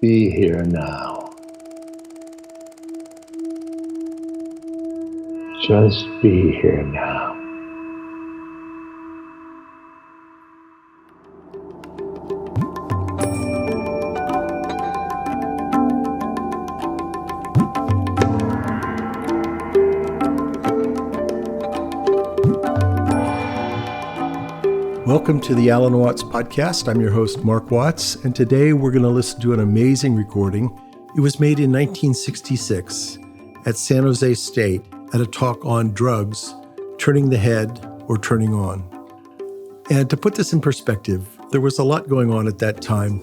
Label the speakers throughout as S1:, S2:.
S1: be here now. Just be here now.
S2: Welcome to the Alan Watts podcast. I'm your host, Mark Watts, and today we're going to listen to an amazing recording. It was made in 1966 at San Jose State at a talk on drugs, turning the head or turning on. And to put this in perspective, there was a lot going on at that time.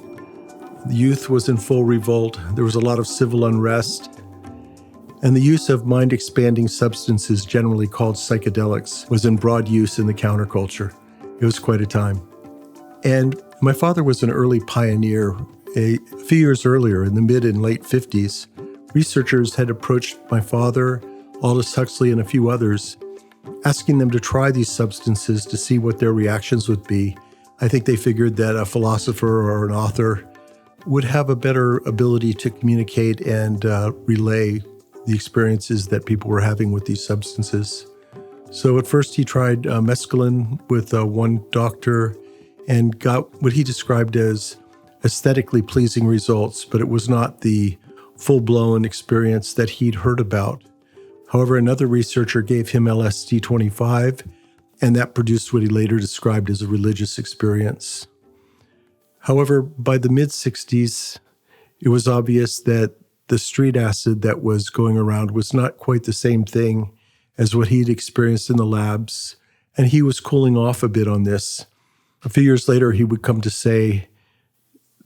S2: The youth was in full revolt. There was a lot of civil unrest. And the use of mind-expanding substances, generally called psychedelics, was in broad use in the counterculture. It was quite a time. And my father was an early pioneer. A few years earlier, in the mid and late 50s, researchers had approached my father, Aldous Huxley, and a few others, asking them to try these substances to see what their reactions would be. I think they figured that a philosopher or an author would have a better ability to communicate and relay the experiences that people were having with these substances. So at first he tried mescaline with one doctor and got what he described as aesthetically pleasing results, but it was not the full-blown experience that he'd heard about. However, another researcher gave him LSD-25, and that produced what he later described as a religious experience. However, by the mid-60s, it was obvious that the street acid that was going around was not quite the same thing as what he'd experienced in the labs, and he was cooling off a bit on this. A few years later, he would come to say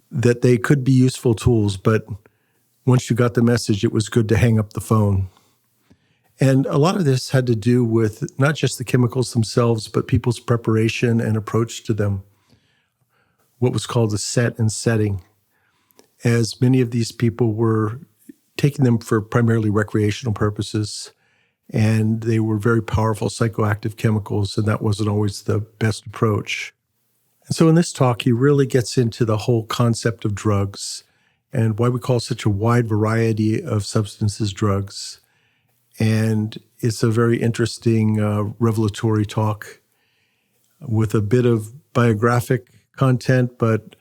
S2: that they could be useful tools, but once you got the message, it was good to hang up the phone. And a lot of this had to do with not just the chemicals themselves, but people's preparation and approach to them, what was called the set and setting, as many of these people were taking them for primarily recreational purposes. And they were very powerful psychoactive chemicals, and that wasn't always the best approach. And so in this talk, he really gets into the whole concept of drugs and why we call such a wide variety of substances drugs. And it's a very interesting revelatory talk with a bit of biographic content, but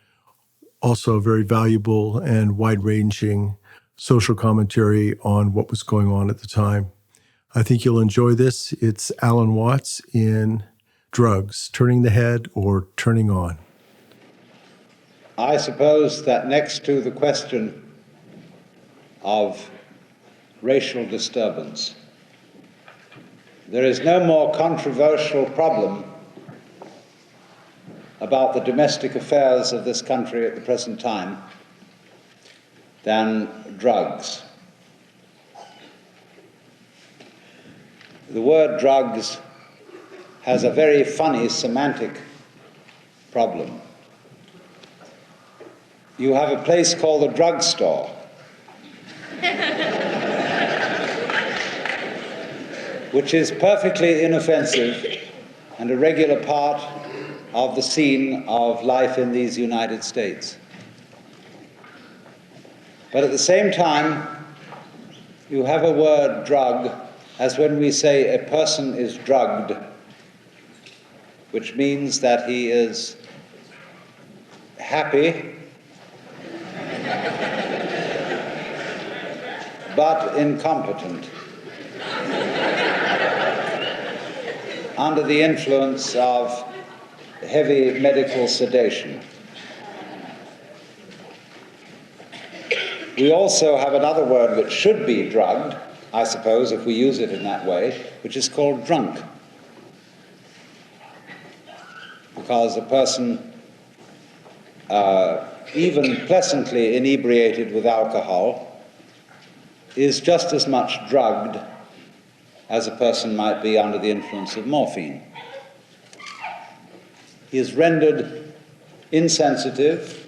S2: also a very valuable and wide-ranging social commentary on what was going on at the time. I think you'll enjoy this. It's Alan Watts in Drugs, Turning the Head or Turning On.
S3: I suppose that next to the question of racial disturbance, there is no more controversial problem about the domestic affairs of this country at the present time than drugs. The word drugs has a very funny semantic problem. You have a place called a drugstore. Which is perfectly inoffensive and a regular part of the scene of life in these United States. But at the same time, you have a word drug as when we say a person is drugged, which means that he is happy, but incompetent, under the influence of heavy medical sedation. We also have another word which should be drugged, I suppose, if we use it in that way, which is called drunk. Because a person, even pleasantly inebriated with alcohol, is just as much drugged as a person might be under the influence of morphine. He is rendered insensitive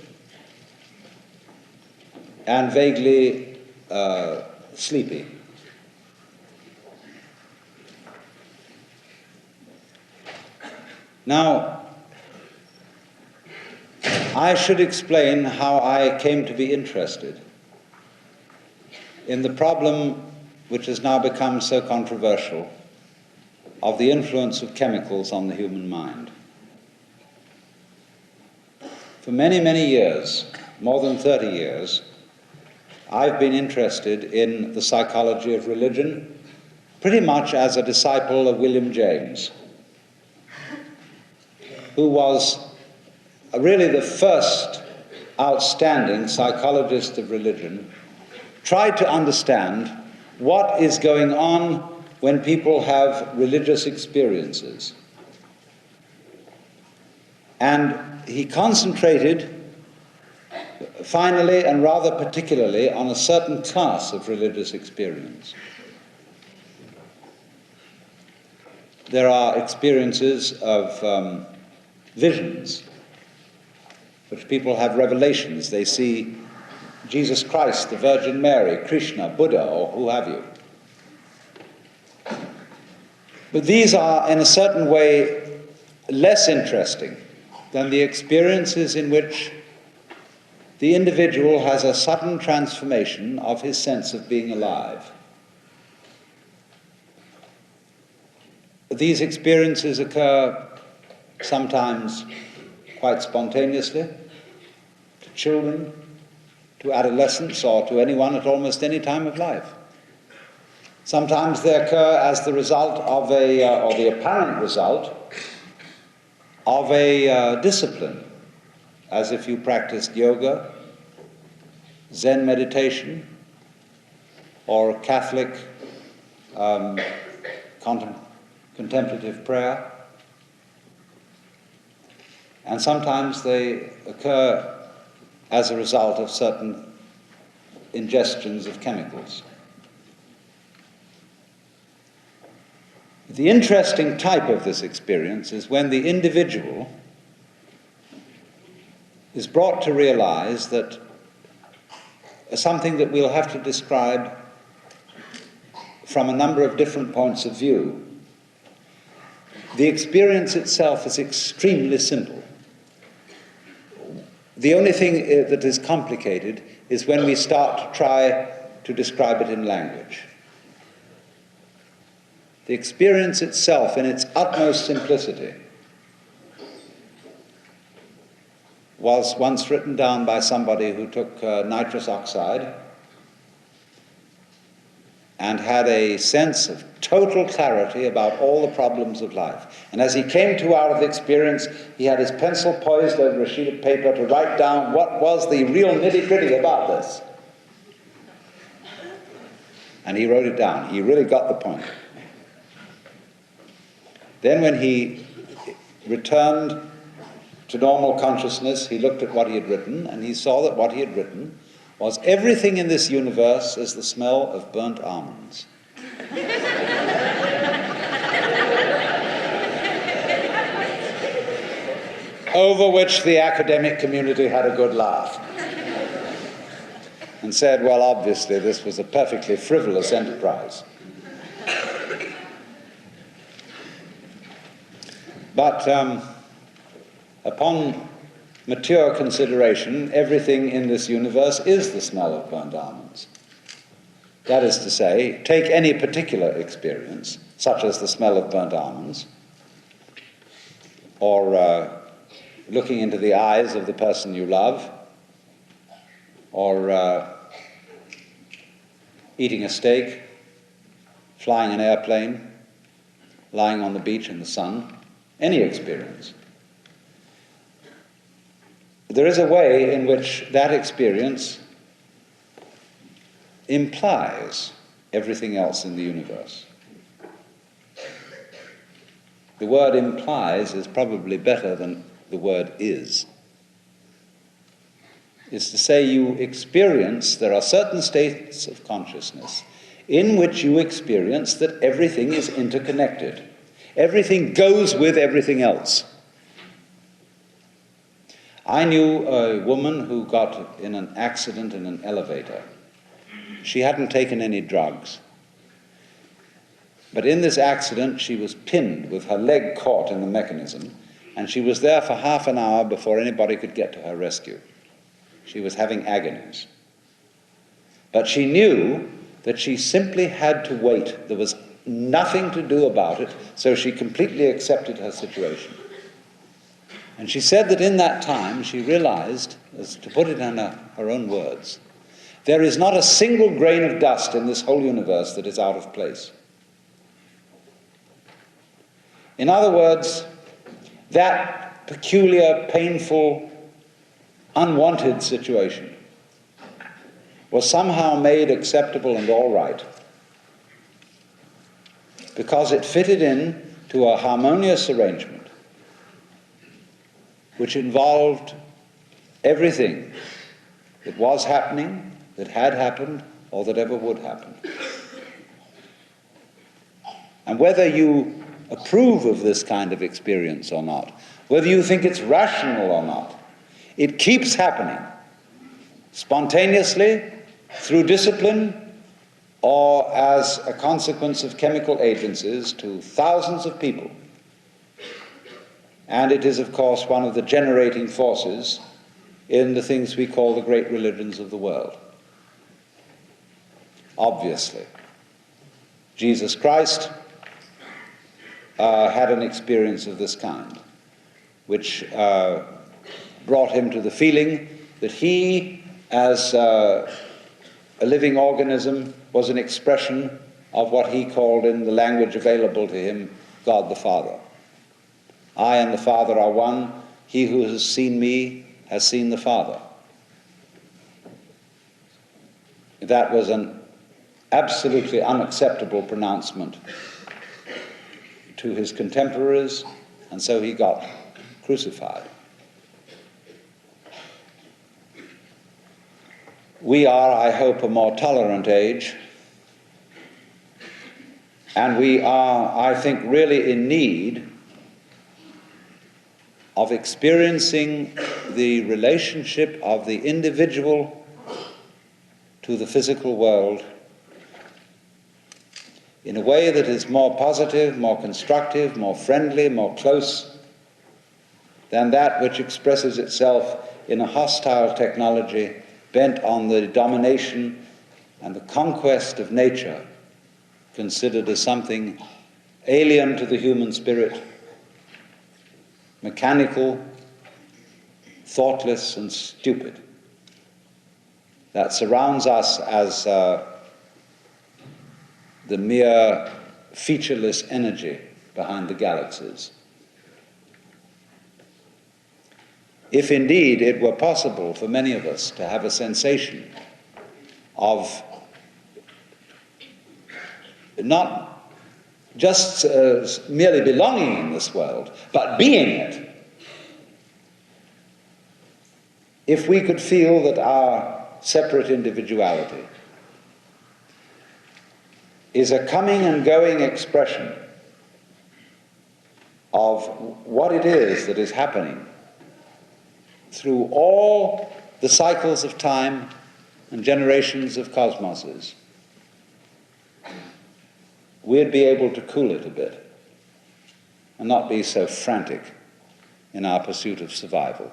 S3: and vaguely sleepy. Now, I should explain how I came to be interested in the problem which has now become so controversial of the influence of chemicals on the human mind. For many, many years, more than 30 years, I've been interested in the psychology of religion, pretty much as a disciple of William James, who was really the first outstanding psychologist of religion, tried to understand what is going on when people have religious experiences. And he concentrated finally and rather particularly on a certain class of religious experience. There are experiences of visions, which people have revelations. They see Jesus Christ, the Virgin Mary, Krishna, Buddha, or who have you. But these are, in a certain way, less interesting than the experiences in which the individual has a sudden transformation of his sense of being alive. These experiences occur sometimes quite spontaneously to children, to adolescents, or to anyone at almost any time of life. Sometimes they occur as the result of or the apparent result of a discipline, as if you practiced yoga, Zen meditation, or Catholic contemplative prayer. And sometimes they occur as a result of certain ingestions of chemicals. The interesting type of this experience is when the individual is brought to realize that something that we'll have to describe from a number of different points of view. The experience itself is extremely simple. The only thing that is complicated is when we start to try to describe it in language. The experience itself, in its utmost simplicity, was once written down by somebody who took nitrous-oxide and had a sense of total clarity about all the problems of life. And as he came to out of the experience, he had his pencil poised over a sheet of paper to write down what was the real nitty-gritty about this. And he wrote it down. He really got the point. Then when he returned to normal consciousness, he looked at what he had written, and he saw that what he had written was everything in this universe is the smell of burnt almonds. Over which the academic community had a good laugh and said, well, obviously this was a perfectly frivolous enterprise. But upon mature consideration, everything in this universe is the smell of burnt almonds. That is to say, take any particular experience, such as the smell of burnt almonds, or looking into the eyes of the person you love, or eating a steak, flying an airplane, lying on the beach in the sun, any experience. There is a way in which that experience implies everything else in the universe. The word implies is probably better than the word is. It's to say you experience, there are certain states of consciousness in which you experience that everything is interconnected. Everything goes with everything else. I knew a woman who got in an accident in an elevator. She hadn't taken any drugs. But in this accident, she was pinned with her leg caught in the mechanism, and she was there for half an hour before anybody could get to her rescue. She was having agonies. But she knew that she simply had to wait. There was nothing to do about it, so she completely accepted her situation. And she said that in that time she realized, as to put it in her own words, there is not a single grain of dust in this whole universe that is out of place. In other words, that peculiar, painful, unwanted situation was somehow made acceptable and all right because it fitted in to a harmonious arrangement which involved everything that was happening, that had happened, or that ever would happen. And whether you approve of this kind of experience or not, whether you think it's rational or not, it keeps happening spontaneously, through discipline, or as a consequence of chemical agencies to thousands of people. And it is, of course, one of the generating forces in the things we call the great religions of the world. Obviously, Jesus Christ had an experience of this kind, which brought him to the feeling that he, as a living organism, was an expression of what he called, in the language available to him, God the Father. I and the Father are one. He who has seen me has seen the Father. That was an absolutely unacceptable pronouncement to his contemporaries, and so he got crucified. We are, I hope, a more tolerant age, and we are, I think, really in need of experiencing the relationship of the individual to the physical world in a way that is more positive, more constructive, more friendly, more close than that which expresses itself in a hostile technology bent on the domination and the conquest of nature, considered as something alien to the human spirit, mechanical, thoughtless, and stupid, that surrounds us as the mere featureless energy behind the galaxies. If indeed it were possible for many of us to have a sensation of not just merely belonging in this world, but being it, if we could feel that our separate individuality is a coming and going expression of what it is that is happening through all the cycles of time and generations of cosmoses, we'd be able to cool it a bit and not be so frantic in our pursuit of survival.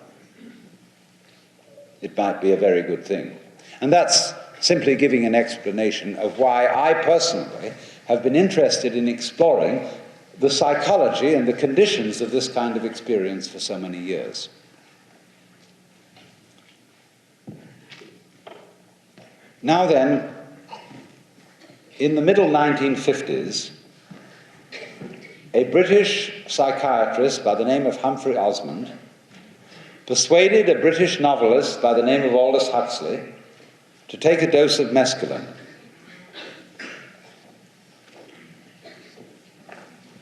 S3: It might be a very good thing. And that's simply giving an explanation of why I personally have been interested in exploring the psychology and the conditions of this kind of experience for so many years. Now then, in the middle 1950s, a British psychiatrist by the name of Humphrey Osmond persuaded a British novelist by the name of Aldous Huxley to take a dose of mescaline.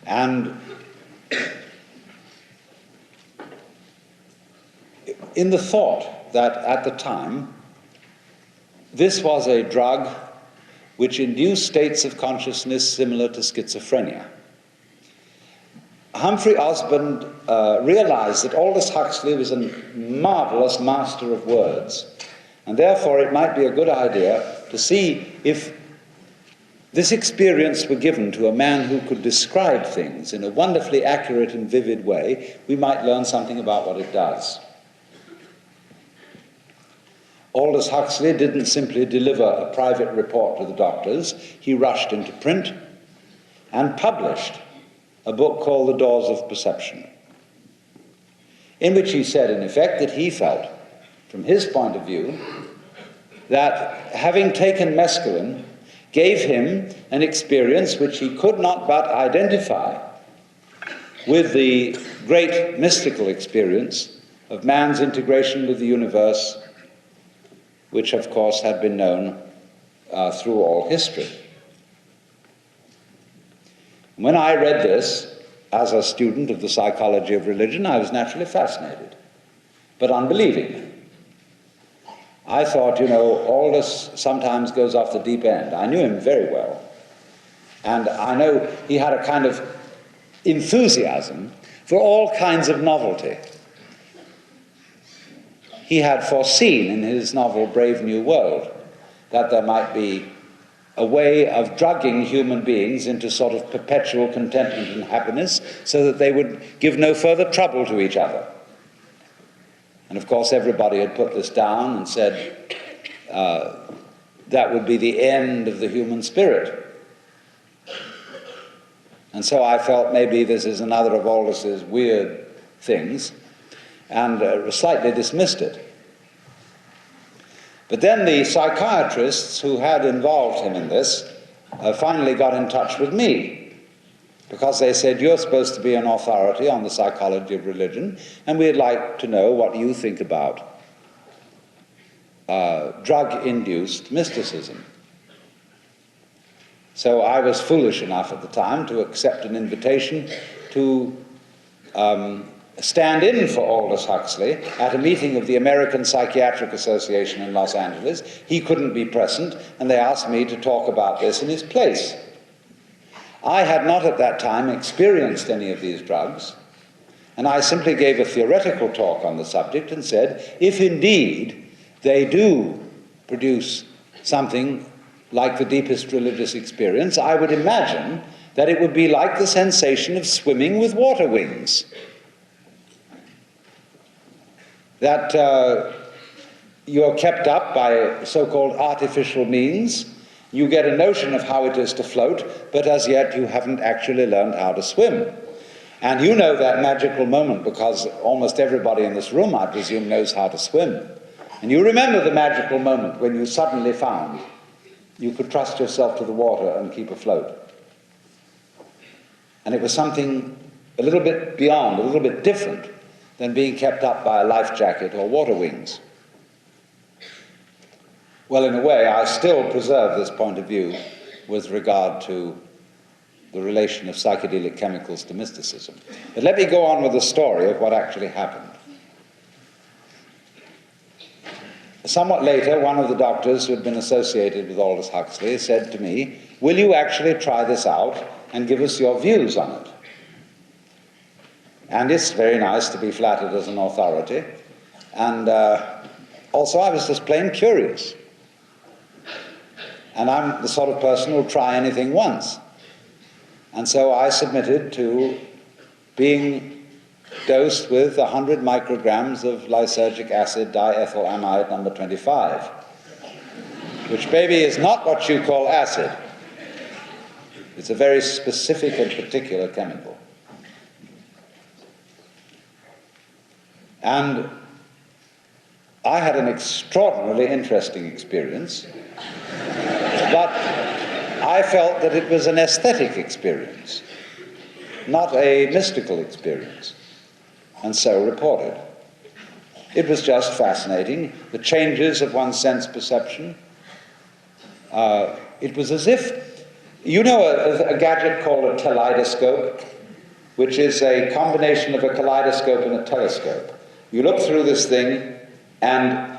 S3: And in the thought that at the time, this was a drug which induced states of consciousness similar to schizophrenia. Humphrey Osmond realized that Aldous Huxley was a marvelous master of words, and therefore it might be a good idea to see if this experience were given to a man who could describe things in a wonderfully accurate and vivid way, we might learn something about what it does. Aldous Huxley didn't simply deliver a private report to the doctors. He rushed into print and published a book called The Doors of Perception, in which he said, in effect, that he felt, from his point of view, that having taken mescaline gave him an experience which he could not but identify with the great mystical experience of man's integration with the universe, which of course had been known through all history. When I read this as a student of the psychology of religion, I was naturally fascinated, but unbelieving. I thought, Aldous sometimes goes off the deep end. I knew him very well. And I know he had a kind of enthusiasm for all kinds of novelty. He had foreseen in his novel Brave New World that there might be a way of drugging human beings into sort of perpetual contentment and happiness so that they would give no further trouble to each other. And of course everybody had put this down and said that would be the end of the human spirit. And so I felt maybe this is another of Aldous's weird things, and slightly dismissed it. But then the psychiatrists who had involved him in this finally got in touch with me, because they said, you're supposed to be an authority on the psychology of religion, and we'd like to know what you think about drug-induced mysticism. So I was foolish enough at the time to accept an invitation to stand in for Aldous Huxley at a meeting of the American Psychiatric Association in Los Angeles. He couldn't be present, and they asked me to talk about this in his place. I had not at that time experienced any of these drugs, and I simply gave a theoretical talk on the subject and said, if indeed they do produce something like the deepest religious experience, I would imagine that it would be like the sensation of swimming with water wings. That you're kept up by so-called artificial means. You get a notion of how it is to float, but as yet you haven't actually learned how to swim. And you know that magical moment because almost everybody in this room, I presume, knows how to swim. And you remember the magical moment when you suddenly found you could trust yourself to the water and keep afloat. And it was something a little bit beyond, a little bit different than being kept up by a life jacket or water wings. Well, in a way, I still preserve this point of view with regard to the relation of psychedelic chemicals to mysticism. But let me go on with the story of what actually happened. Somewhat later, one of the doctors who had been associated with Aldous Huxley said to me, will you actually try this out and give us your views on it? And it's very nice to be flattered as an authority. And also I was just plain curious. And I'm the sort of person who'll try anything once. And so I submitted to being dosed with 100 micrograms of lysergic acid diethylamide number 25, which maybe is not what you call acid. It's a very specific and particular chemical. And I had an extraordinarily interesting experience, but I felt that it was an aesthetic experience, not a mystical experience, and so reported. It was just fascinating, the changes of one's sense perception. It was as if, you know a gadget called a kaleidoscope, which is a combination of a kaleidoscope and a telescope. You look through this thing, and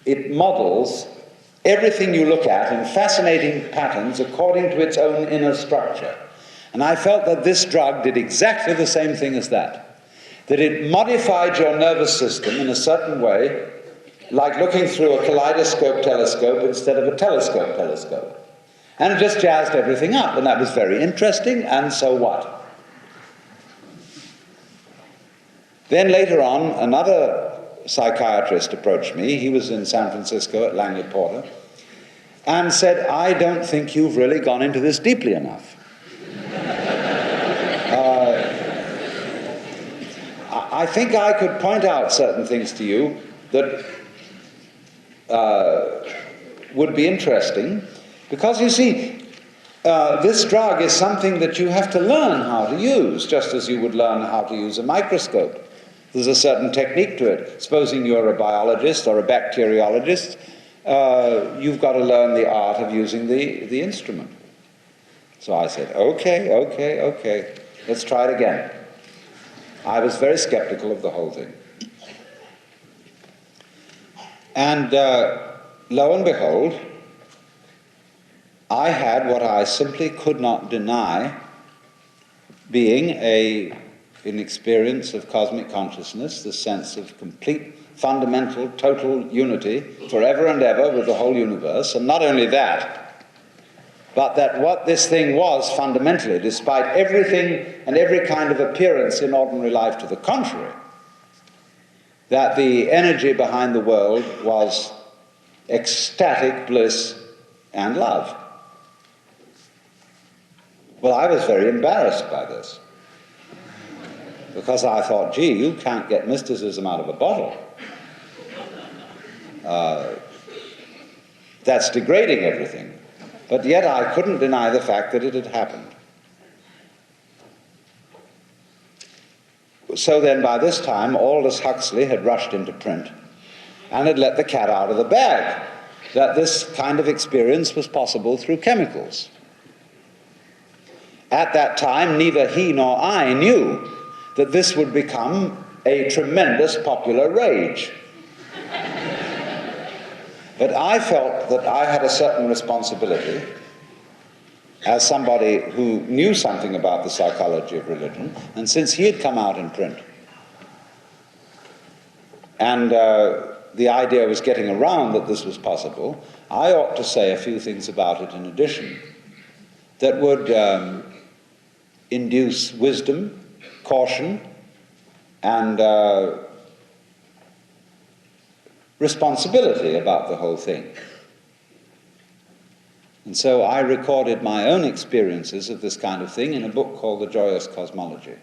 S3: it models everything you look at in fascinating patterns according to its own inner structure. And I felt that this drug did exactly the same thing as that it modified your nervous system in a certain way, like looking through a kaleidoscope telescope instead of a telescope telescope. And it just jazzed everything up, and that was very interesting, and so what? Then later on, another psychiatrist approached me. He was in San Francisco at Langley Porter, and said, I don't think you've really gone into this deeply enough. I think I could point out certain things to you that would be interesting, because you see, this drug is something that you have to learn how to use, just as you would learn how to use a microscope. There's a certain technique to it. Supposing you're a biologist or a bacteriologist, you've got to learn the art of using the instrument. So I said, okay, let's try it again. I was very skeptical of the whole thing. And lo and behold, I had what I simply could not deny being an experience of cosmic consciousness, the sense of complete, fundamental, total unity forever and ever with the whole universe. And not only that, but that what this thing was fundamentally, despite everything and every kind of appearance in ordinary life to the contrary, that the energy behind the world was ecstatic bliss and love. Well, I was very embarrassed by this, because I thought, gee, you can't get mysticism out of a bottle. That's degrading everything. But yet I couldn't deny the fact that it had happened. So then by this time, Aldous Huxley had rushed into print and had let the cat out of the bag, that this kind of experience was possible through chemicals. At that time, neither he nor I knew that this would become a tremendous popular rage. But I felt that I had a certain responsibility as somebody who knew something about the psychology of religion, and since he had come out in print, and the idea was getting around that this was possible, I ought to say a few things about it in addition that would induce wisdom, caution, and responsibility about the whole thing. And so I recorded my own experiences of this kind of thing in a book called The Joyous Cosmology,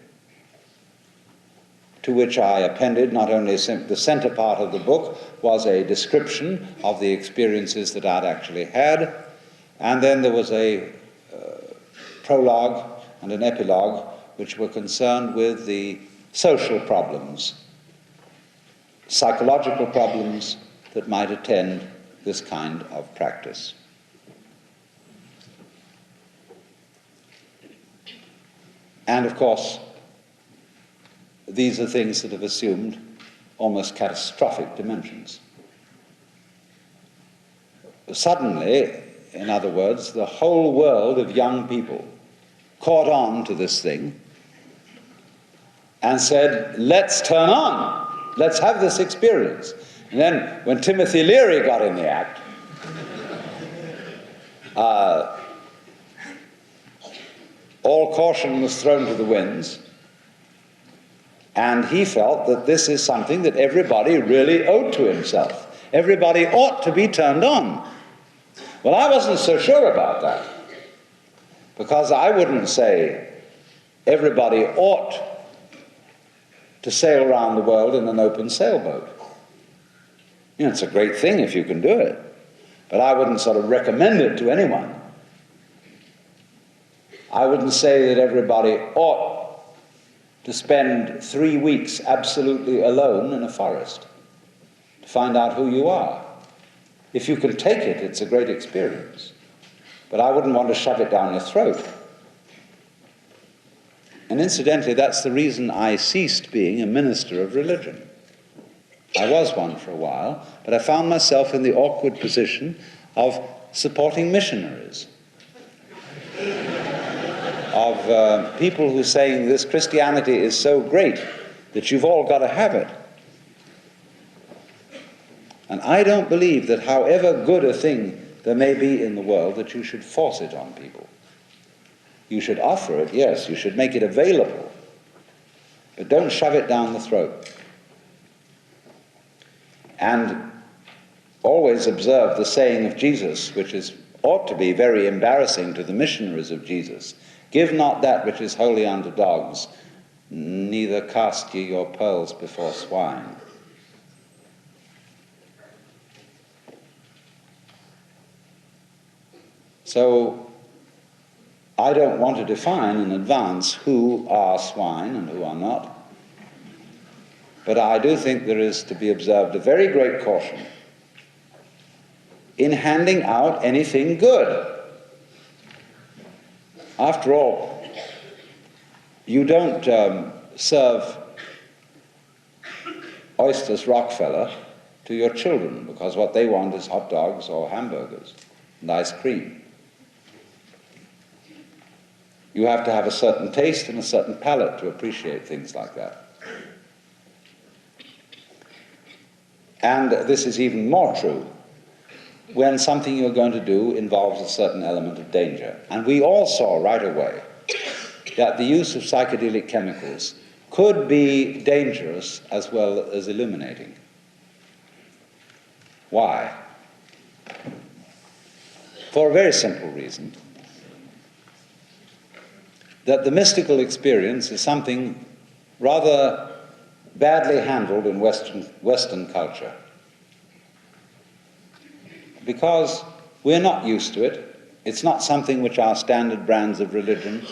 S3: to which I appended not only the center part of the book was a description of the experiences that I'd actually had, and then there was a prologue and an epilogue which were concerned with the social problems, psychological problems that might attend this kind of practice. And of course, these are things that have assumed almost catastrophic dimensions. Suddenly, in other words, the whole world of young people caught on to this thing and said, let's turn on. Let's have this experience. And then when Timothy Leary got in the act, all caution was thrown to the winds, and he felt that this is something that everybody really owed to himself. Everybody ought to be turned on. Well, I wasn't so sure about that, because I wouldn't say everybody ought to sail around the world in an open sailboat. You know, it's a great thing if you can do it, but I wouldn't sort of recommend it to anyone. I wouldn't say that everybody ought to spend 3 weeks absolutely alone in a forest to find out who you are. If you can take it, it's a great experience, but I wouldn't want to shove it down your throat. And incidentally, that's the reason I ceased being a minister of religion. I was one for a while, but I found myself in the awkward position of supporting missionaries, of people who are saying this Christianity is so great that you've all got to have it. And I don't believe that however good a thing there may be in the world that you should force it on people. You should offer it, yes, you should make it available, but don't shove it down the throat. And always observe the saying of Jesus, which ought to be very embarrassing to the missionaries of Jesus: give not that which is holy unto dogs, neither cast ye your pearls before swine. So I don't want to define in advance who are swine and who are not, but I do think there is to be observed a very great caution in handing out anything good. After all, you don't serve oysters Rockefeller to your children because what they want is hot dogs or hamburgers and ice cream. You have to have a certain taste and a certain palate to appreciate things like that. And this is even more true when something you're going to do involves a certain element of danger. And we all saw right away that the use of psychedelic chemicals could be dangerous as well as illuminating. Why? For a very simple reason: that the mystical experience is something rather badly handled in Western culture, because we're not used to it. It's not something which our standard brands of religion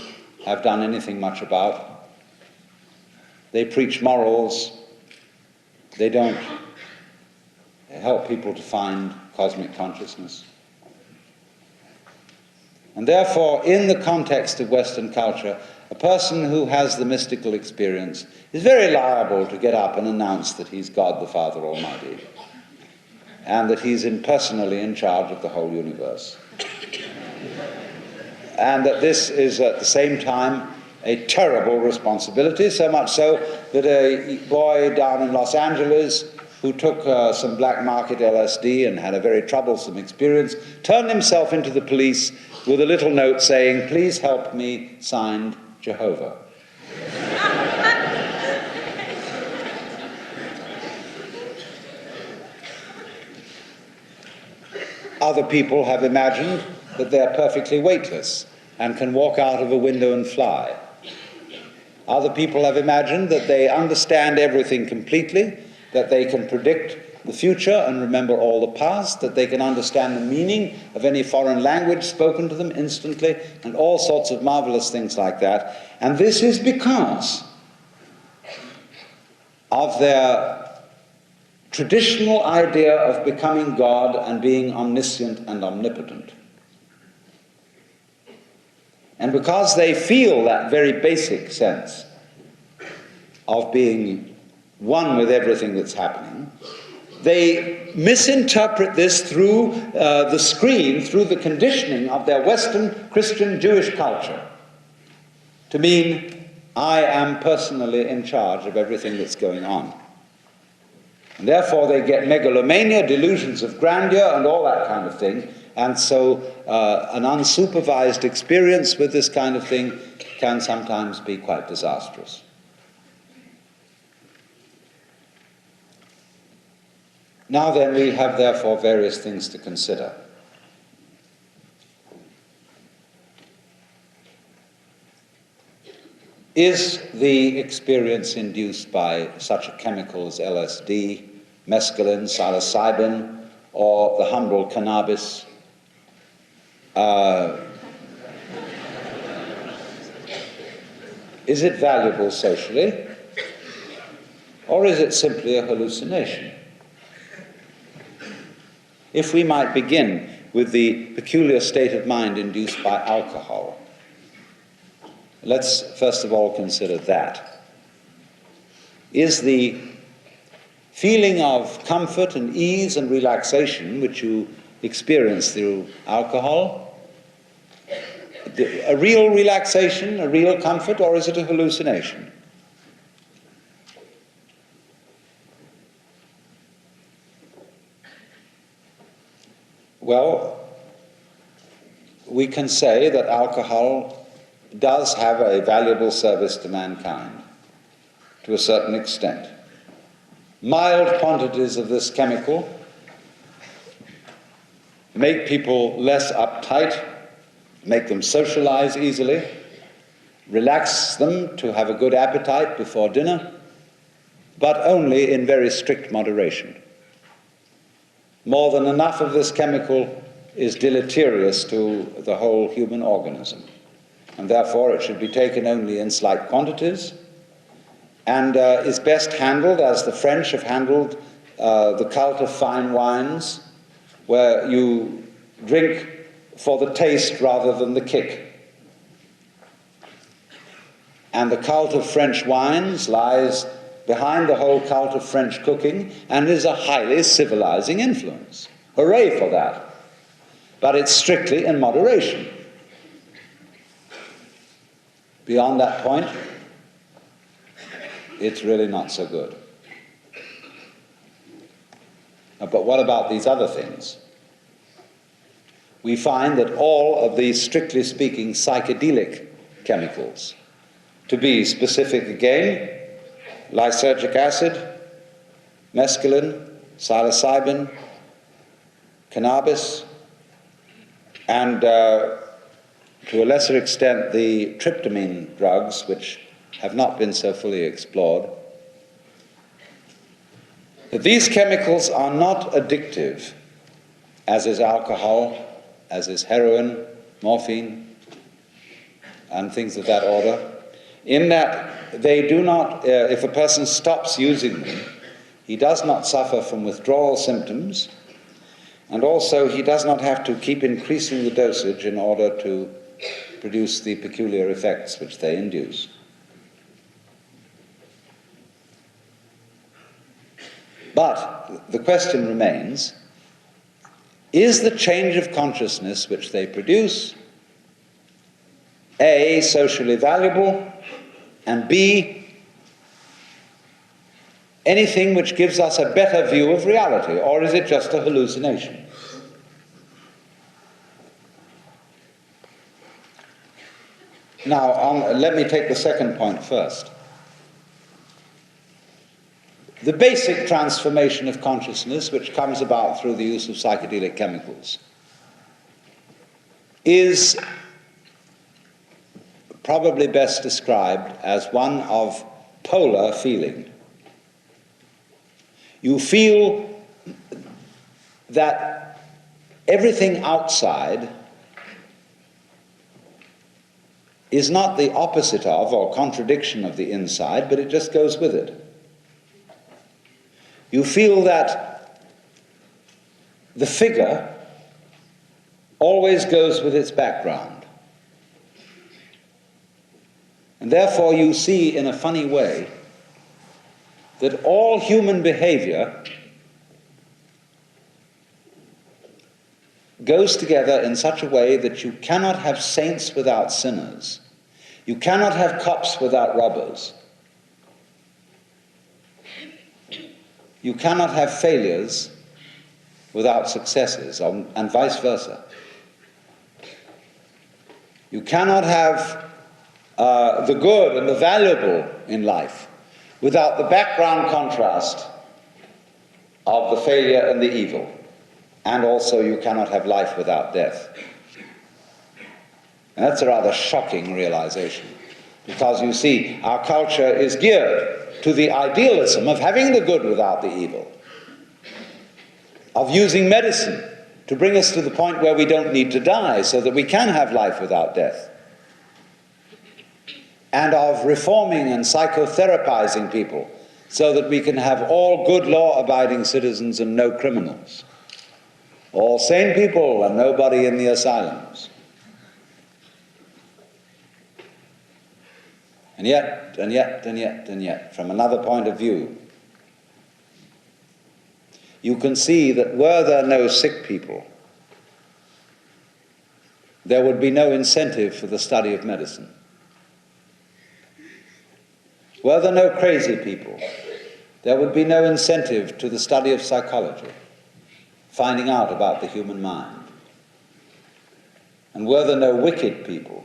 S3: have done anything much about. They preach morals. They don't help people to find cosmic consciousness. And therefore, in the context of Western culture, a person who has the mystical experience is very liable to get up and announce that he's God the Father Almighty, and that he's impersonally in charge of the whole universe. And that this is at the same time a terrible responsibility, so much so that a boy down in Los Angeles who took some black market LSD and had a very troublesome experience turned himself into the police with a little note saying, "Please help me," signed Jehovah. Other people have imagined that they're perfectly weightless and can walk out of a window and fly. Other people have imagined that they understand everything completely, that they can predict the future and remember all the past, that they can understand the meaning of any foreign language spoken to them instantly, and all sorts of marvelous things like that. And this is because of their traditional idea of becoming God and being omniscient and omnipotent. And because they feel that very basic sense of being one with everything that's happening, they misinterpret this through the screen, through the conditioning of their Western Christian Jewish culture, to mean, I am personally in charge of everything that's going on. And therefore they get megalomania, delusions of grandeur, and all that kind of thing. And so an unsupervised experience with this kind of thing can sometimes be quite disastrous. Now then, we have therefore various things to consider. Is the experience induced by such a chemical as LSD, mescaline, psilocybin, or the humble cannabis is it valuable socially, or is it simply a hallucination? If we might begin with the peculiar state of mind induced by alcohol, let's first of all consider that. Is the feeling of comfort and ease and relaxation which you experience through alcohol a real relaxation, a real comfort, or is it a hallucination? Well, we can say that alcohol does have a valuable service to mankind, to a certain extent. Mild quantities of this chemical make people less uptight, make them socialize easily, relax them to have a good appetite before dinner, but only in very strict moderation. More than enough of this chemical is deleterious to the whole human organism, and therefore it should be taken only in slight quantities, and is best handled as the French have handled the cult of fine wines, where you drink for the taste rather than the kick. And the cult of French wines lies behind the whole cult of French cooking and is a highly civilizing influence. Hooray for that. But it's strictly in moderation. Beyond that point, it's really not so good. But what about these other things? We find that all of these, strictly speaking, psychedelic chemicals, to be specific again, lysergic acid, mescaline, psilocybin, cannabis, and to a lesser extent the tryptamine drugs, which have not been so fully explored, that these chemicals are not addictive, as is alcohol, as is heroin, morphine, and things of that order, in that they do not, if a person stops using them, he does not suffer from withdrawal symptoms, and also he does not have to keep increasing the dosage in order to produce the peculiar effects which they induce. But the question remains, is the change of consciousness which they produce A, socially valuable, and B, anything which gives us a better view of reality, or is it just a hallucination? Now, let me take the second point first. The basic transformation of consciousness, which comes about through the use of psychedelic chemicals, is probably best described as one of polar feeling. You feel that everything outside is not the opposite of or contradiction of the inside, but it just goes with it. You feel that the figure always goes with its background. And therefore you see in a funny way that all human behavior goes together in such a way that you cannot have saints without sinners. You cannot have cops without robbers. You cannot have failures without successes, and vice versa. You cannot have the good and the valuable in life without the background contrast of the failure and the evil. And also you cannot have life without death. And that's a rather shocking realization, because you see, our culture is geared to the idealism of having the good without the evil, of using medicine to bring us to the point where we don't need to die so that we can have life without death, and of reforming and psychotherapizing people so that we can have all good law-abiding citizens and no criminals, all sane people and nobody in the asylums. And yet, from another point of view, you can see that were there no sick people, there would be no incentive for the study of medicine. Were there no crazy people, there would be no incentive to the study of psychology, finding out about the human mind. And were there no wicked people,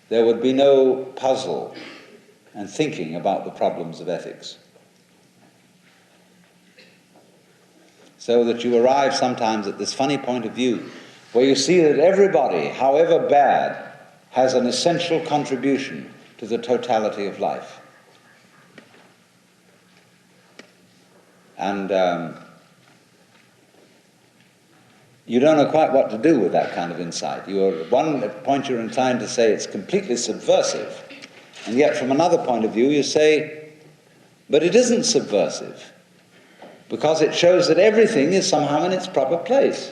S3: there would be no puzzle and thinking about the problems of ethics. So that you arrive sometimes at this funny point of view where you see that everybody, however bad, has an essential contribution to the totality of life. And you don't know quite what to do with that kind of insight. At one point you're inclined to say it's completely subversive, and yet from another point of view you say, but it isn't subversive, because it shows that everything is somehow in its proper place.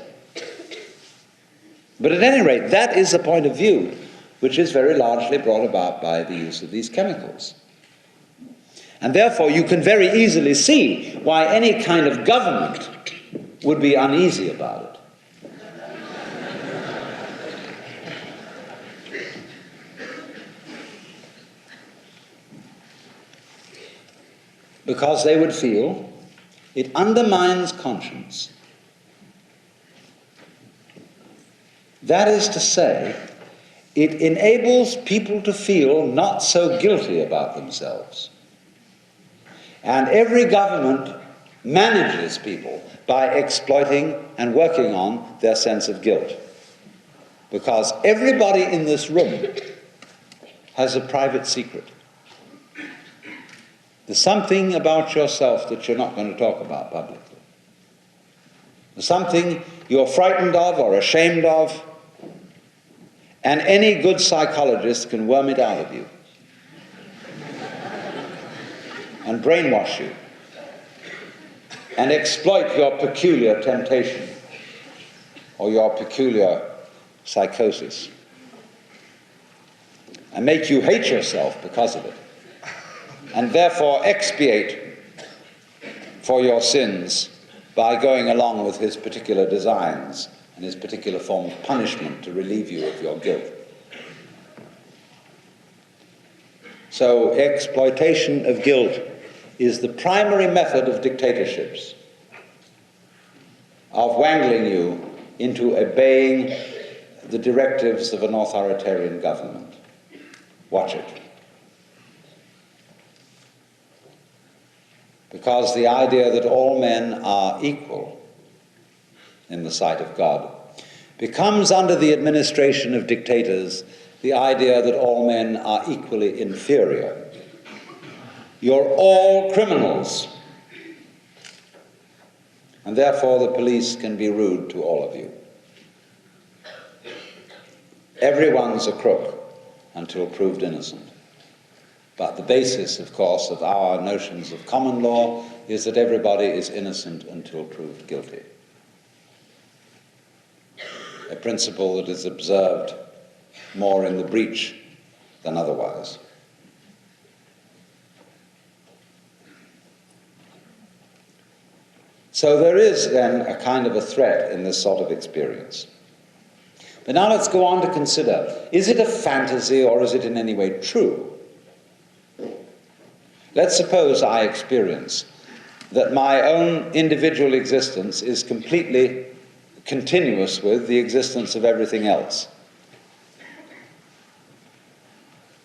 S3: But at any rate, that is a point of view which is very largely brought about by the use of these chemicals. And therefore you can very easily see why any kind of government would be uneasy about it. Because they would feel it undermines conscience. That is to say, it enables people to feel not so guilty about themselves. And every government manages people by exploiting and working on their sense of guilt. Because everybody in this room has a private secret. There's something about yourself that you're not going to talk about publicly. There's something you're frightened of or ashamed of, and any good psychologist can worm it out of you and brainwash you and exploit your peculiar temptation or your peculiar psychosis and make you hate yourself because of it, and therefore expiate for your sins by going along with his particular designs and his particular form of punishment to relieve you of your guilt. So exploitation of guilt is the primary method of dictatorships, of wangling you into obeying the directives of an authoritarian government. Watch it. Because the idea that all men are equal in the sight of God becomes, under the administration of dictators, the idea that all men are equally inferior. You're all criminals, and therefore the police can be rude to all of you. Everyone's a crook until proved innocent. But the basis, of course, of our notions of common law is that everybody is innocent until proved guilty. A principle that is observed more in the breach than otherwise. So there is then a kind of a threat in this sort of experience. But now let's go on to consider, is it a fantasy or is it in any way true? Let's suppose I experience that my own individual existence is completely continuous with the existence of everything else.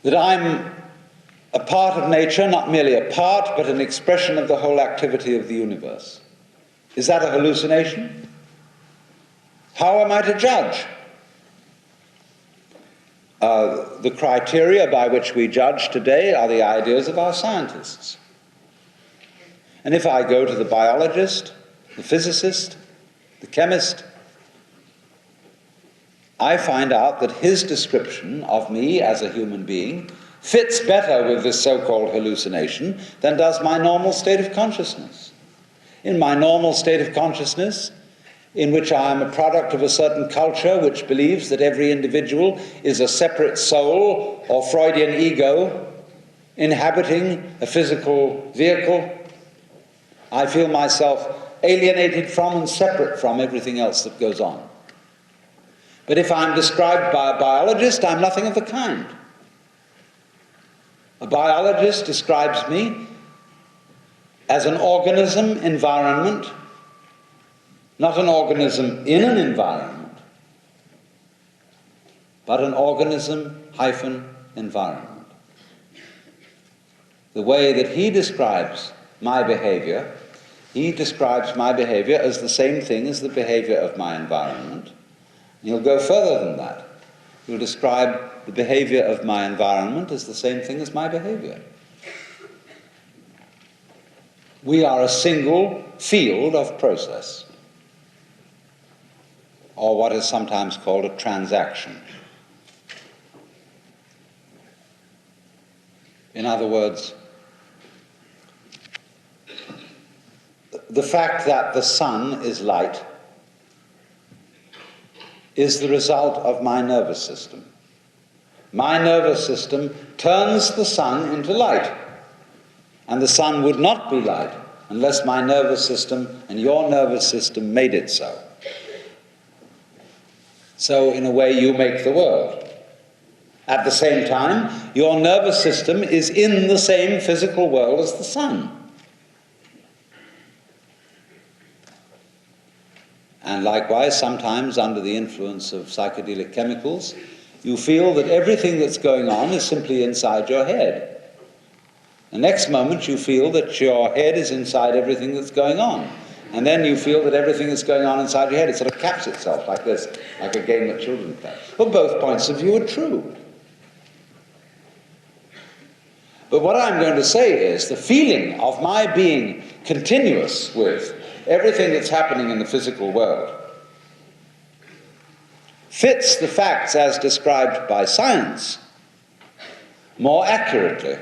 S3: That I'm a part of nature, not merely a part, but an expression of the whole activity of the universe. Is that a hallucination? How am I to judge? The criteria by which we judge today are the ideas of our scientists. And if I go to the biologist, the physicist, the chemist, I find out that his description of me as a human being fits better with this so-called hallucination than does my normal state of consciousness. In my normal state of consciousness, in which I am a product of a certain culture which believes that every individual is a separate soul or Freudian ego inhabiting a physical vehicle, I feel myself alienated from and separate from everything else that goes on. But if I'm described by a biologist, I'm nothing of the kind. A biologist describes me as an organism environment, not an organism in an environment, but an organism-environment. The way that he describes my behavior, he describes my behavior as the same thing as the behavior of my environment. He'll go further than that. He'll describe the behavior of my environment as the same thing as my behavior. We are a single field of process, or what is sometimes called a transaction. In other words, the fact that the sun is light is the result of my nervous system. My nervous system turns the sun into light, and the sun would not be light unless my nervous system and your nervous system made it so. So, in a way, you make the world. At the same time, your nervous system is in the same physical world as the sun. And likewise, sometimes under the influence of psychedelic chemicals, you feel that everything that's going on is simply inside your head. The next moment you feel that your head is inside everything that's going on. And then you feel that everything that's going on inside your head, it sort of caps itself like this, like a game that children play. Well, both points of view are true. But what I'm going to say is the feeling of my being continuous with everything that's happening in the physical world fits the facts as described by science more accurately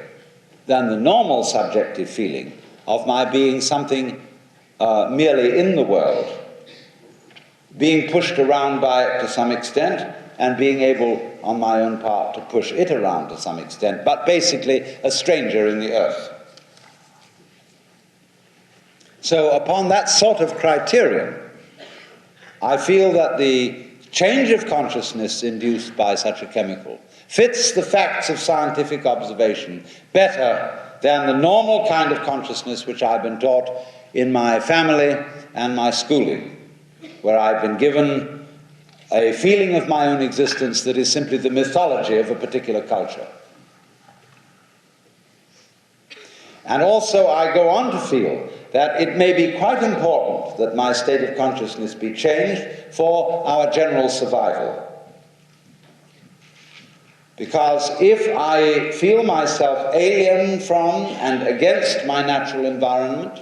S3: than the normal subjective feeling of my being something merely in the world, being pushed around by it to some extent, and being able, on my own part, to push it around to some extent, but basically a stranger in the earth. So upon that sort of criterion, I feel that the change of consciousness induced by such a chemical fits the facts of scientific observation better than the normal kind of consciousness which I've been taught in my family and my schooling, where I've been given a feeling of my own existence that is simply the mythology of a particular culture. And also I go on to feel that it may be quite important that my state of consciousness be changed for our general survival. Because if I feel myself alien from and against my natural environment,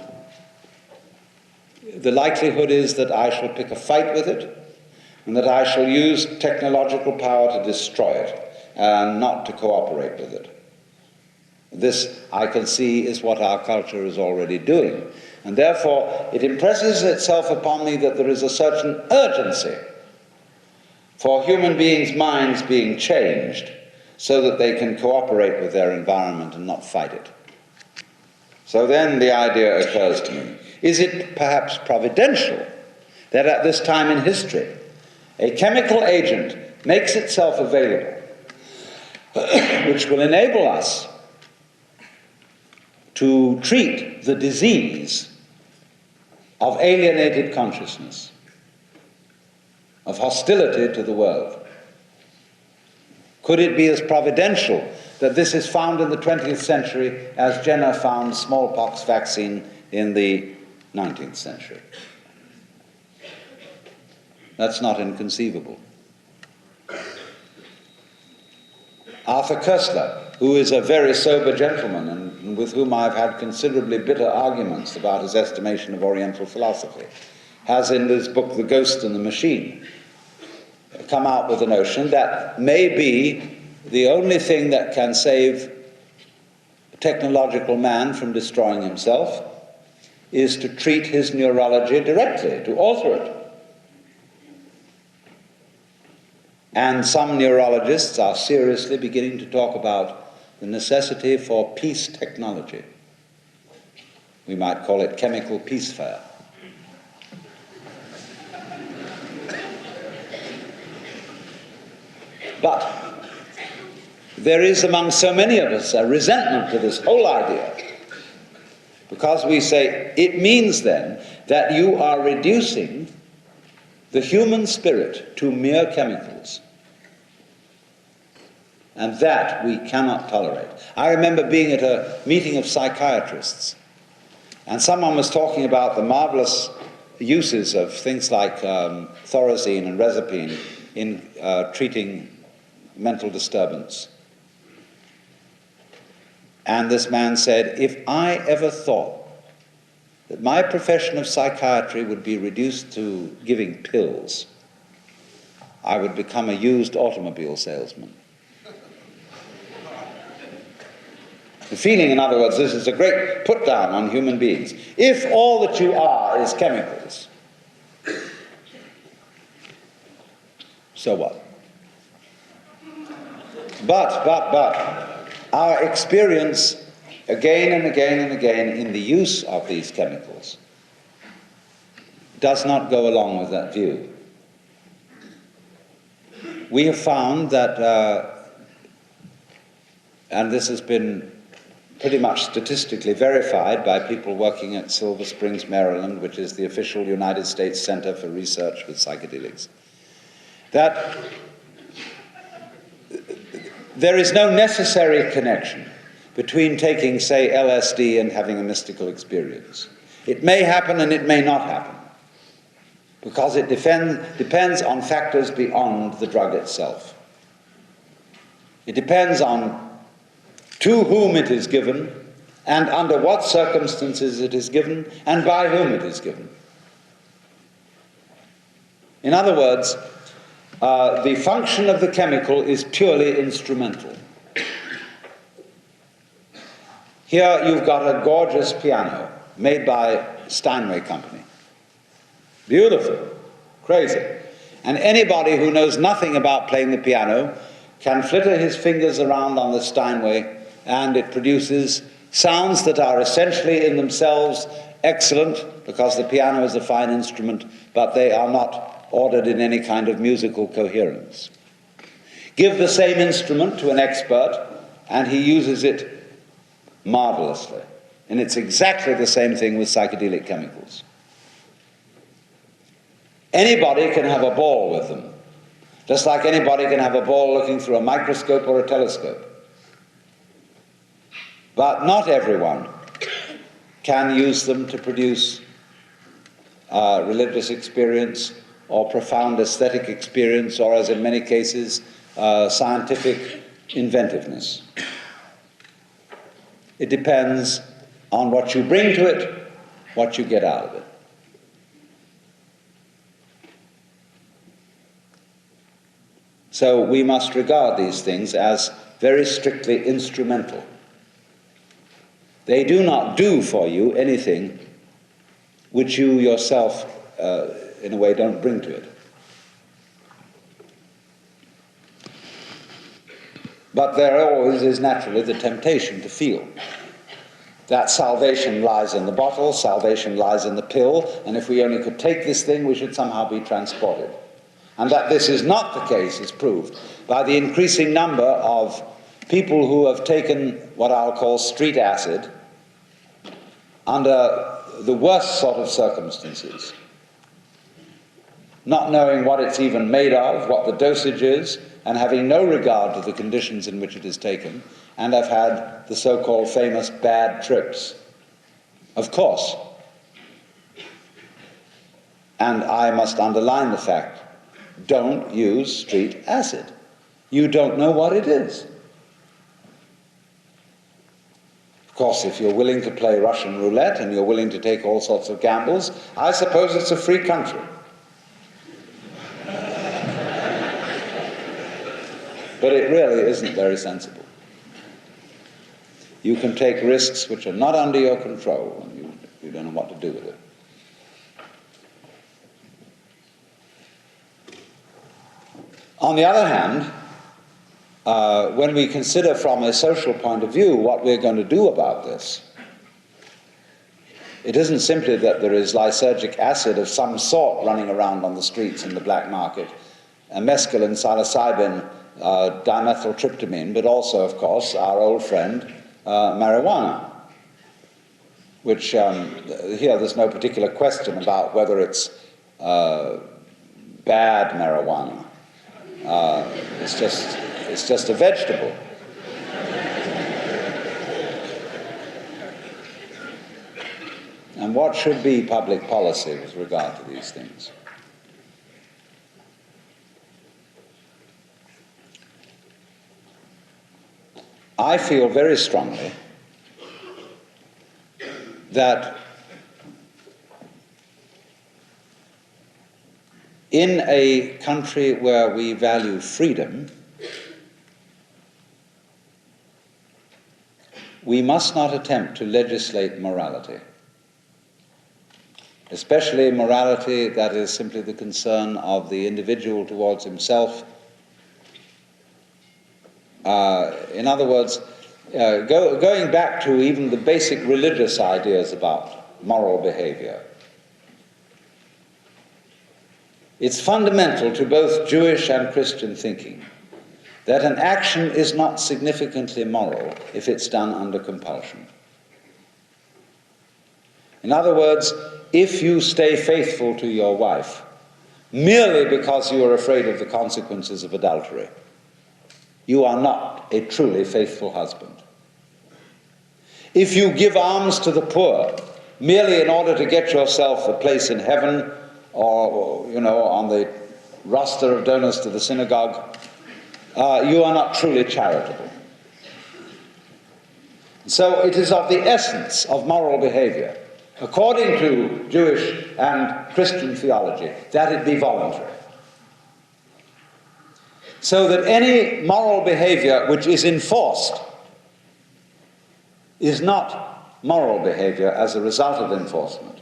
S3: the likelihood is that I shall pick a fight with it, and that I shall use technological power to destroy it, and not to cooperate with it. This, I can see, is what our culture is already doing. And therefore, it impresses itself upon me that there is a certain urgency for human beings' minds being changed so that they can cooperate with their environment and not fight it. So then the idea occurs to me, is it perhaps providential that at this time in history, a chemical agent makes itself available which will enable us to treat the disease of alienated consciousness, of hostility to the world? Could it be as providential that this is found in the 20th century as Jenner found smallpox vaccine in the 19th century? That's not inconceivable. Arthur Koestler, who is a very sober gentleman and with whom I've had considerably bitter arguments about his estimation of Oriental philosophy, has in his book The Ghost and the Machine come out with the notion that maybe the only thing that can save technological man from destroying himself is to treat his neurology directly, to alter it. And some neurologists are seriously beginning to talk about the necessity for peace technology. We might call it chemical peace fire. But there is among so many of us a resentment to this whole idea, because we say it means then that you are reducing the human spirit to mere chemicals. And that we cannot tolerate. I remember being at a meeting of psychiatrists, and someone was talking about the marvelous uses of things like thorazine and rezapine in treating mental disturbance. And this man said, if I ever thought that my profession of psychiatry would be reduced to giving pills, I would become a used automobile salesman. The feeling, in other words, this is a great put down on human beings. If all that you are is chemicals, so what? But, our experience again and again and again in the use of these chemicals does not go along with that view. We have found that, and this has been pretty much statistically verified by people working at Silver Springs, Maryland, which is the official United States Center for Research with Psychedelics, that there is no necessary connection between taking, say, LSD and having a mystical experience. It may happen and it may not happen, because it depends on factors beyond the drug itself. It depends on to whom it is given, and under what circumstances it is given, and by whom it is given. In other words, the function of the chemical is purely instrumental. Here you've got a gorgeous piano made by Steinway Company. Beautiful, crazy. And anybody who knows nothing about playing the piano can flitter his fingers around on the Steinway, and it produces sounds that are essentially in themselves excellent, because the piano is a fine instrument, but they are not ordered in any kind of musical coherence. Give the same instrument to an expert, and he uses it marvelously. And it's exactly the same thing with psychedelic chemicals. Anybody can have a ball with them, just like anybody can have a ball looking through a microscope or a telescope. But not everyone can use them to produce religious experience or profound aesthetic experience, or, as in many cases, scientific inventiveness. It depends on what you bring to it, what you get out of it. So we must regard these things as very strictly instrumental. They do not do for you anything which you yourself, in a way, don't bring to it. But there always is naturally the temptation to feel that salvation lies in the bottle, salvation lies in the pill, and if we only could take this thing, we should somehow be transported. And that this is not the case is proved by the increasing number of people who have taken what I'll call street acid under the worst sort of circumstances, not knowing what it's even made of, what the dosage is, and having no regard to the conditions in which it is taken, and have had the so-called famous bad trips. Of course. And I must underline the fact, don't use street acid. You don't know what it is. Of course, if you're willing to play Russian roulette and you're willing to take all sorts of gambles, I suppose it's a free country. But it really isn't very sensible. You can take risks which are not under your control, and you don't know what to do with it. On the other hand, when we consider from a social point of view what we're going to do about this, it isn't simply that there is lysergic acid of some sort running around on the streets in the black market, mescaline, psilocybin, dimethyltryptamine, but also, of course, our old friend, marijuana, which here there's no particular question about whether it's bad marijuana. It's just a vegetable. And what should be public policy with regard to these things? I feel very strongly that in a country where we value freedom, we must not attempt to legislate morality, especially morality that is simply the concern of the individual towards himself. In other words, going back to even the basic religious ideas about moral behavior, it's fundamental to both Jewish and Christian thinking that an action is not significantly moral if it's done under compulsion. In other words, if you stay faithful to your wife merely because you are afraid of the consequences of adultery, you are not a truly faithful husband. If you give alms to the poor merely in order to get yourself a place in heaven or, on the roster of donors to the synagogue, you are not truly charitable. So it is of the essence of moral behavior, according to Jewish and Christian theology, that it be voluntary. So that any moral behavior which is enforced is not moral behavior as a result of enforcement.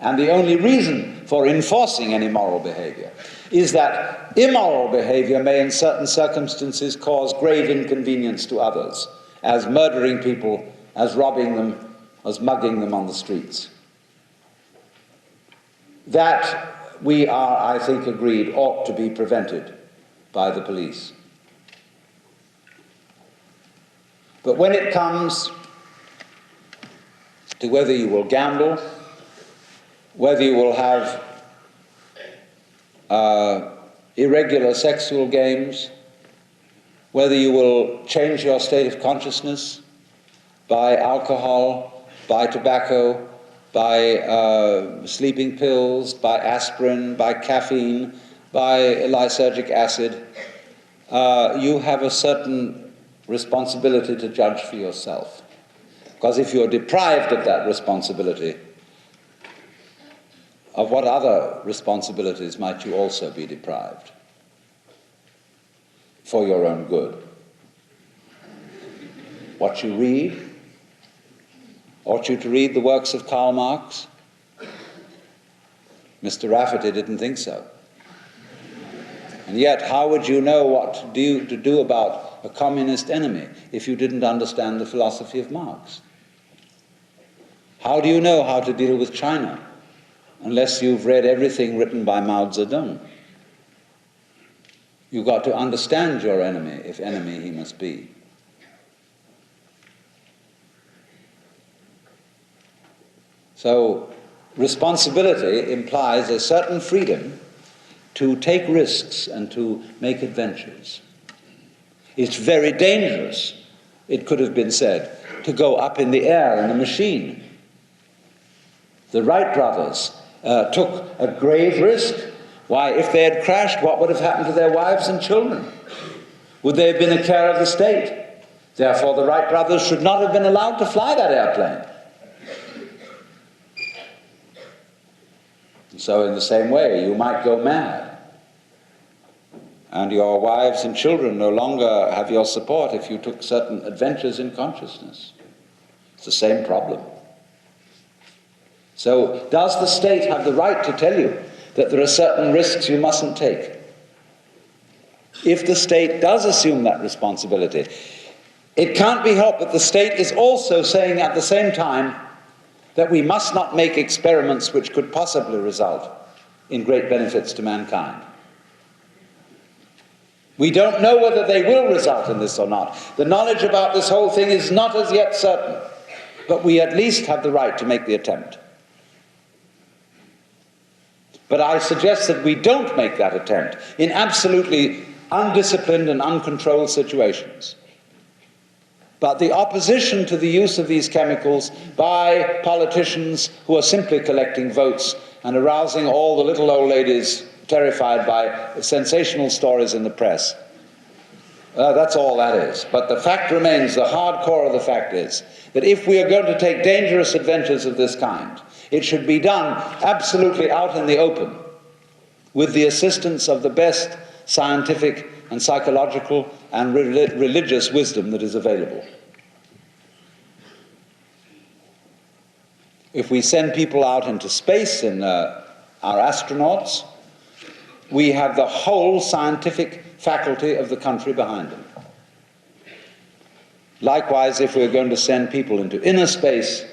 S3: And the only reason for enforcing any moral behavior is that immoral behavior may in certain circumstances cause grave inconvenience to others, as murdering people, as robbing them, as mugging them on the streets. That we are, I think, agreed ought to be prevented by the police. But when it comes to whether you will gamble, whether you will have irregular sexual games, whether you will change your state of consciousness by alcohol, by tobacco, by sleeping pills, by aspirin, by caffeine, by lysergic acid, you have a certain responsibility to judge for yourself. Because if you're deprived of that responsibility, of what other responsibilities might you also be deprived for your own good? What you read? Ought you to read the works of Karl Marx? Mr. Rafferty didn't think so. And yet, how would you know what to do about a communist enemy if you didn't understand the philosophy of Marx? How do you know how to deal with China unless you've read everything written by Mao Zedong? You've got to understand your enemy, if enemy he must be. So, responsibility implies a certain freedom to take risks and to make adventures. It's very dangerous, it could have been said, to go up in the air in a machine. The Wright brothers took a grave risk. Why, if they had crashed, what would have happened to their wives and children? Would they have been a care of the state? Therefore, the Wright brothers should not have been allowed to fly that airplane. So in the same way, you might go mad, and your wives and children no longer have your support if you took certain adventures in consciousness. It's the same problem. So does the state have the right to tell you that there are certain risks you mustn't take? If the state does assume that responsibility, it can't be helped that the state is also saying at the same time that we must not make experiments which could possibly result in great benefits to mankind. We don't know whether they will result in this or not. The knowledge about this whole thing is not as yet certain, but we at least have the right to make the attempt. But I suggest that we don't make that attempt in absolutely undisciplined and uncontrolled situations. But the opposition to the use of these chemicals by politicians who are simply collecting votes and arousing all the little old ladies terrified by sensational stories in the press, that's all that is. But the fact remains, the hard core of the fact is, that if we are going to take dangerous adventures of this kind, it should be done absolutely out in the open, with the assistance of the best scientific and psychological and religious wisdom that is available. If we send people out into space in our astronauts, we have the whole scientific faculty of the country behind them. Likewise, if we're going to send people into inner space,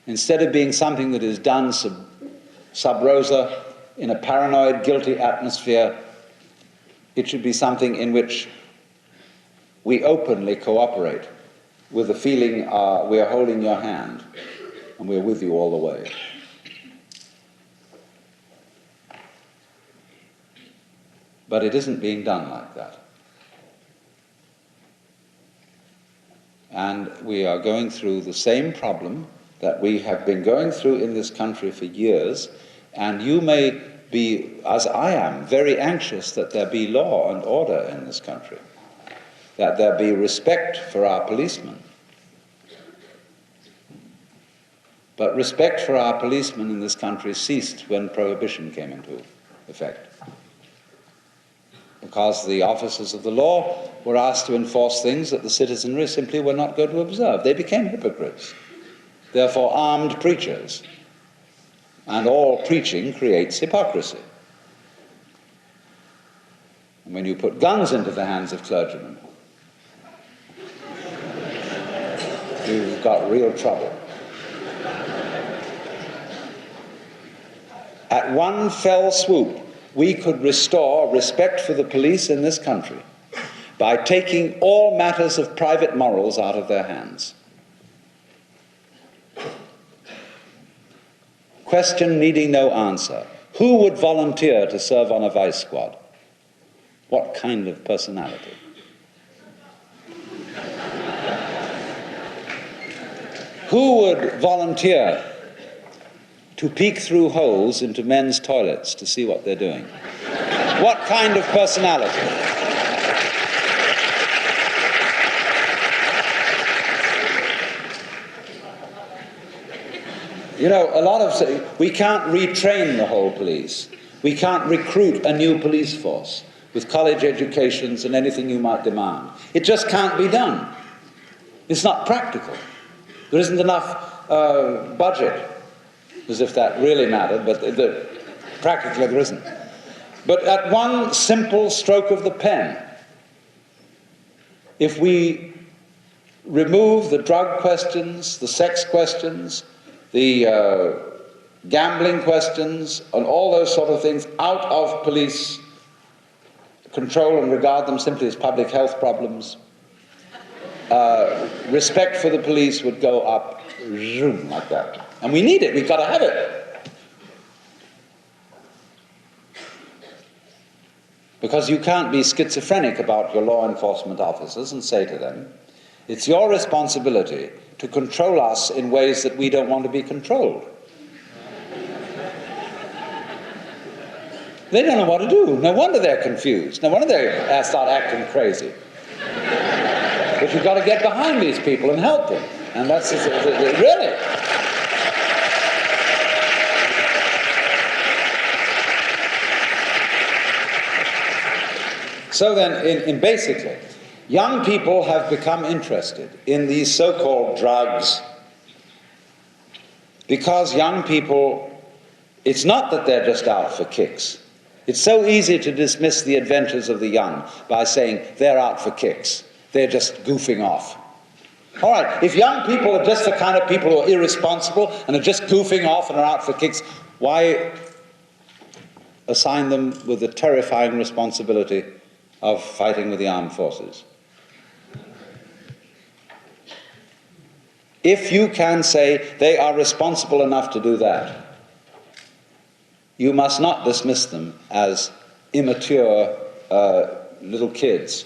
S3: instead of being something that is done sub rosa in a paranoid, guilty atmosphere, it should be something in which we openly cooperate with the feeling we are holding your hand and we're with you all the way. But it isn't being done like that. And we are going through the same problem that we have been going through in this country for years, and you may be, as I am, very anxious that there be law and order in this country, that there be respect for our policemen. But respect for our policemen in this country ceased when Prohibition came into effect, because the officers of the law were asked to enforce things that the citizenry simply were not going to observe. They became hypocrites, therefore armed preachers. And all preaching creates hypocrisy. And when you put guns into the hands of clergymen, you've got real trouble. At one fell swoop, we could restore respect for the police in this country by taking all matters of private morals out of their hands. Question needing no answer. Who would volunteer to serve on a vice squad? What kind of personality? Who would volunteer to peek through holes into men's toilets to see what they're doing? What kind of personality? You know, we can't retrain the whole police. We can't recruit a new police force with college educations and anything you might demand. It just can't be done. It's not practical. There isn't enough budget, as if that really mattered, but practically there isn't. But at one simple stroke of the pen, if we remove the drug questions, the sex questions, the gambling questions, and all those sort of things out of police control and regard them simply as public health problems, respect for the police would go up zoom, like that. And we need it, we've got to have it. Because you can't be schizophrenic about your law enforcement officers and say to them, it's your responsibility to control us in ways that we don't want to be controlled. They don't know what to do. No wonder they're confused. No wonder they start acting crazy. But you've got to get behind these people and help them. And that's really. So then, in basically, young people have become interested in these so-called drugs because young people, it's not that they're just out for kicks. It's so easy to dismiss the adventures of the young by saying they're out for kicks. They're just goofing off. All right, if young people are just the kind of people who are irresponsible and are just goofing off and are out for kicks, why assign them with the terrifying responsibility of fighting with the armed forces? If you can say they are responsible enough to do that, you must not dismiss them as immature little kids.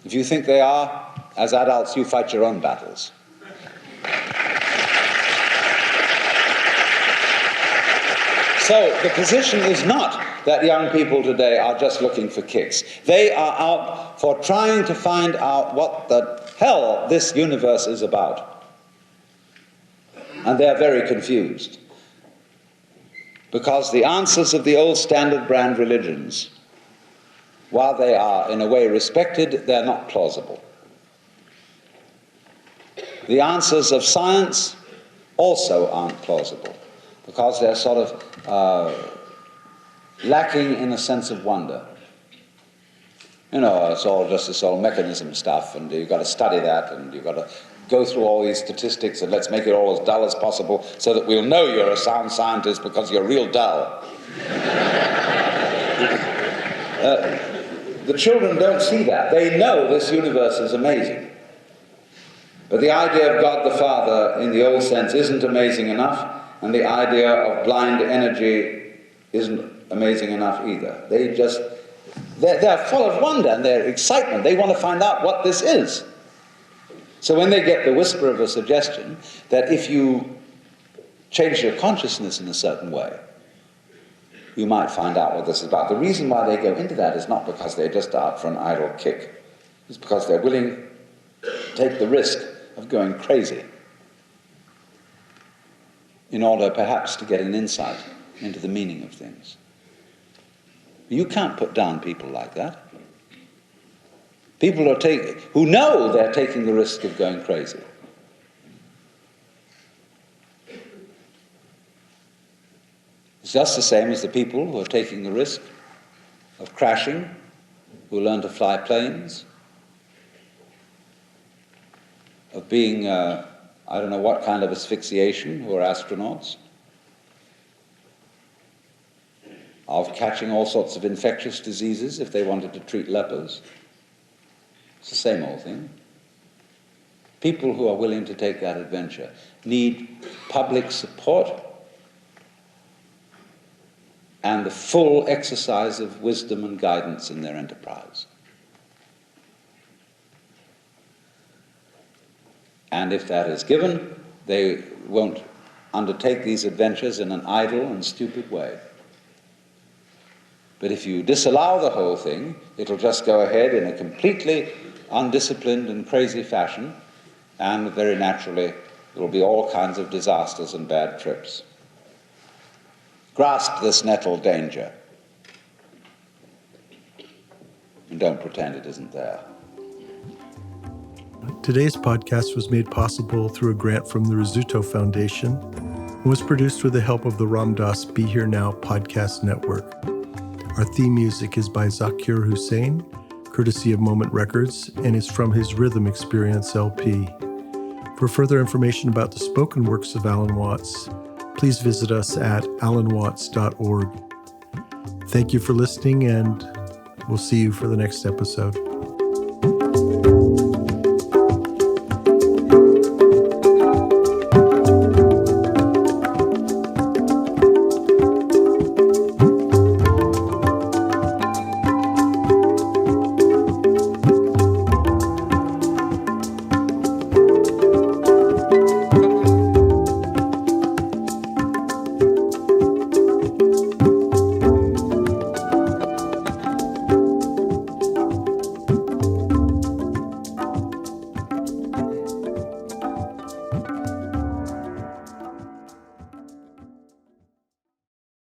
S3: If you think they are, as adults, you fight your own battles. So the position is not that young people today are just looking for kicks. They are out for trying to find out what the hell this universe is about. And they're very confused. Because the answers of the old standard brand religions, while they are in a way respected, they're not plausible. The answers of science also aren't plausible, because they're sort of lacking in a sense of wonder. You know, it's all just this old mechanism stuff, and you've got to study that, and you've got to go through all these statistics, and let's make it all as dull as possible so that we'll know you're a sound scientist because you're real dull. The children don't see that. They know this universe is amazing. But the idea of God the Father, in the old sense, isn't amazing enough, and the idea of blind energy isn't amazing enough either. They're full of wonder and their excitement. They want to find out what this is. So when they get the whisper of a suggestion that if you change your consciousness in a certain way, you might find out what this is about. The reason why they go into that is not because they're just out for an idle kick. It's because they're willing to take the risk of going crazy in order perhaps to get an insight into the meaning of things. You can't put down people like that. People who know they're taking the risk of going crazy. It's just the same as the people who are taking the risk of crashing, who learn to fly planes, of being, I don't know what kind of asphyxiation, who are astronauts, of catching all sorts of infectious diseases if they wanted to treat lepers. It's the same old thing. People who are willing to take that adventure need public support and the full exercise of wisdom and guidance in their enterprise. And if that is given, they won't undertake these adventures in an idle and stupid way. But if you disallow the whole thing, it'll just go ahead in a completely undisciplined and crazy fashion, and very naturally there will be all kinds of disasters and bad trips. Grasp this nettle danger, and don't pretend it isn't there.
S2: Today's podcast was made possible through a grant from the Rizzuto Foundation and was produced with the help of the Ram Dass Be Here Now podcast network. Our theme music is by Zakir Hussain, courtesy of Moment Records, and is from his Rhythm Experience LP. For further information about the spoken works of Alan Watts, please visit us at alanwatts.org. Thank you for listening, and we'll see you for the next episode.